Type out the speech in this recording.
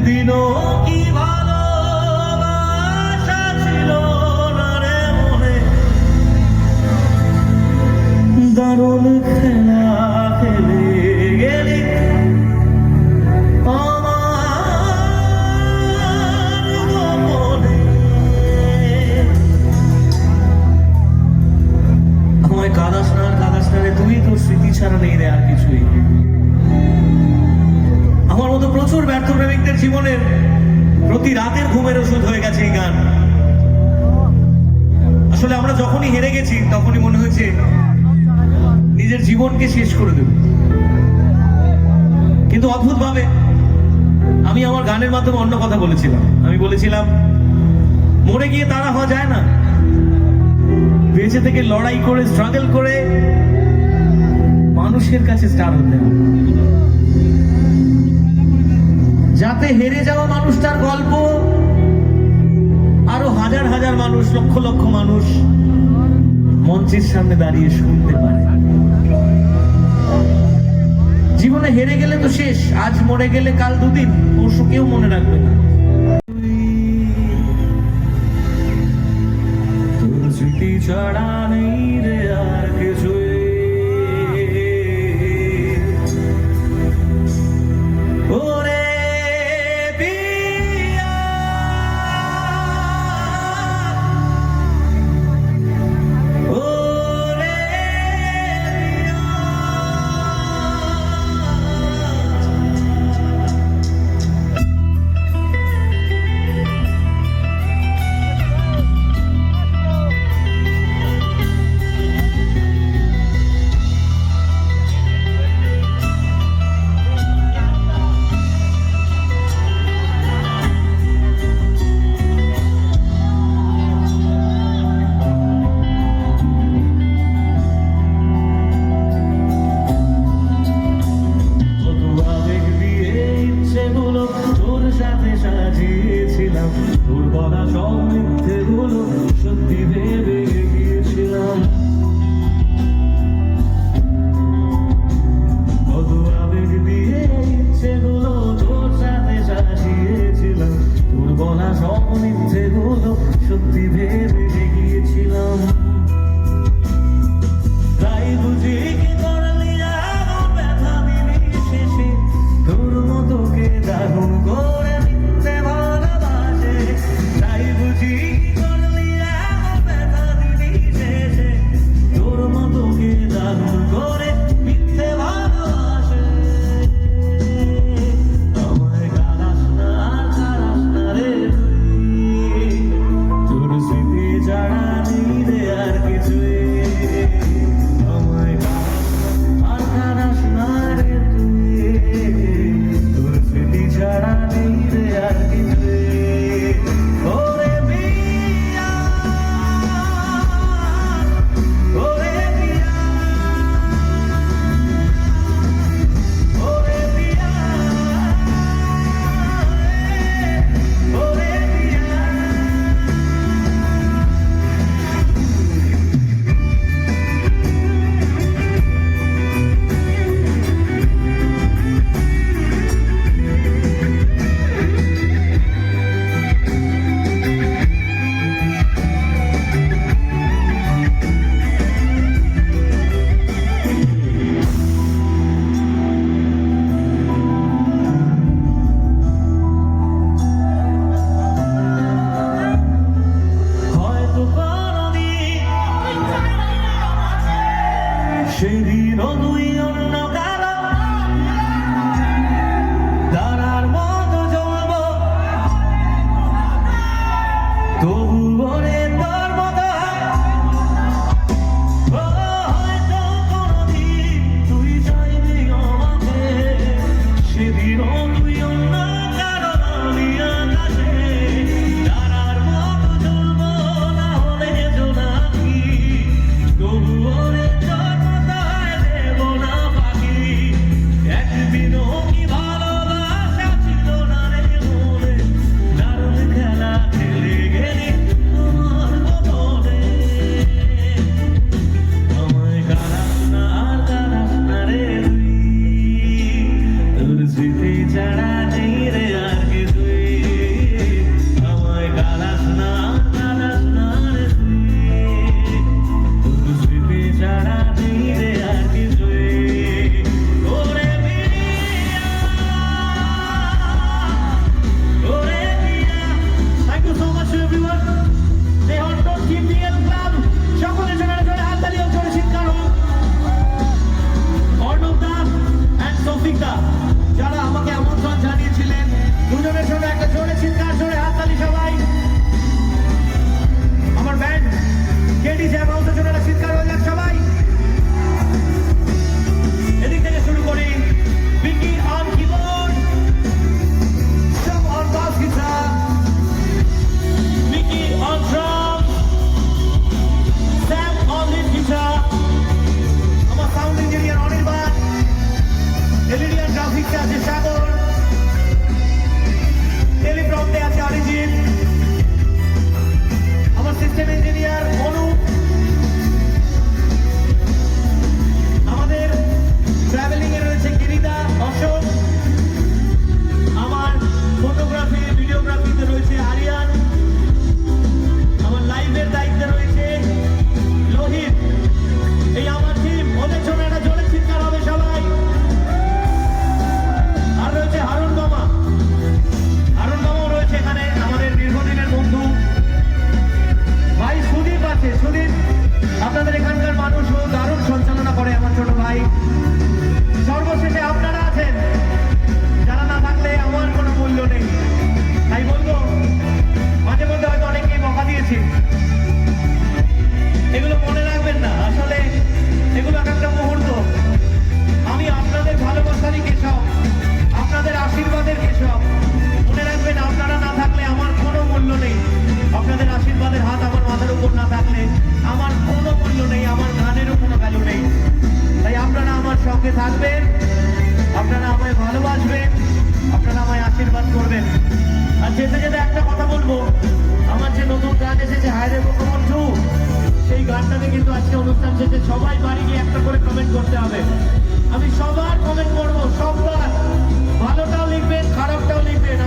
একদিনও কি ভালোবাসা ছিল না রে মনে, দারুণ খেলা খেলে গেলি আমার গোপনে। আমায় কাঁদাস না রে, তুই তোর স্মৃতি ছাড়া নেই রে আর কিছুই। আমার মতো প্রচুর ব্যর্থ প্রেমিকদের জীবনের প্রতি রাতের ঘুমের ওষুধ হয়ে গেছে এই গান। আসলে আমরা যখনই হেরে গেছি তখনই মনে হয়েছে নিজের জীবনকে শেষ করে দেব, কিন্তু অদ্ভুত ভাবে আমি আমার গানের মাধ্যমে অন্য কথা বলেছিলাম। আমি বলেছিলাম মরে গিয়ে তারা হওয়া যায় না, বেঁচে থেকে লড়াই করে স্ট্রাগল করে মানুষের কাছে স্টার হতে হবে, যাতে হেরে যাওয়া মানুষটার গল্প আরো হাজার হাজার মানুষ, লক্ষ লক্ষ মানুষ মঞ্চের সামনে দাঁড়িয়ে শুনতে পারে। জীবনে হেরে গেলে তো শেষ, আজ মরে গেলে কাল দুদিন, পরশু কেউ মনে রাখবে না। তোর স্মৃতি ছাড়া নেই রে আর কিছুই, ওরে সাজিয়েছিলাম, তোর বলা সব মিথ্যেগুলো সত্যি ভেবে গিয়েছিলাম। কত আবেগ দিয়ে ইচ্ছেগুলো তোর সাথে সাজিয়েছিলাম, তোর বলা সব মিথ্যেগুলো সত্যি ভেবে গিয়েছিলাম। তাই বুঝি কি করলি আমার ব্যথা দিলি শেষে, তোর মতো কে দারুণ করে ভালোবাসে। তাই বুঝি কি করলি যেতে যেতে একটা কথা বলবো, আমার যে নতুন গান এসেছে হায় রে বঙ্গবন্ধু, সেই গানটাতে কিন্তু আজকে অনুষ্ঠান শেষে সবাই বাড়ি গিয়ে একটা করে কমেন্ট করতে হবে। আমি সবার কমেন্ট করবো, সবার, ভালোটাও লিখবেন খারাপটাও লিখবেন,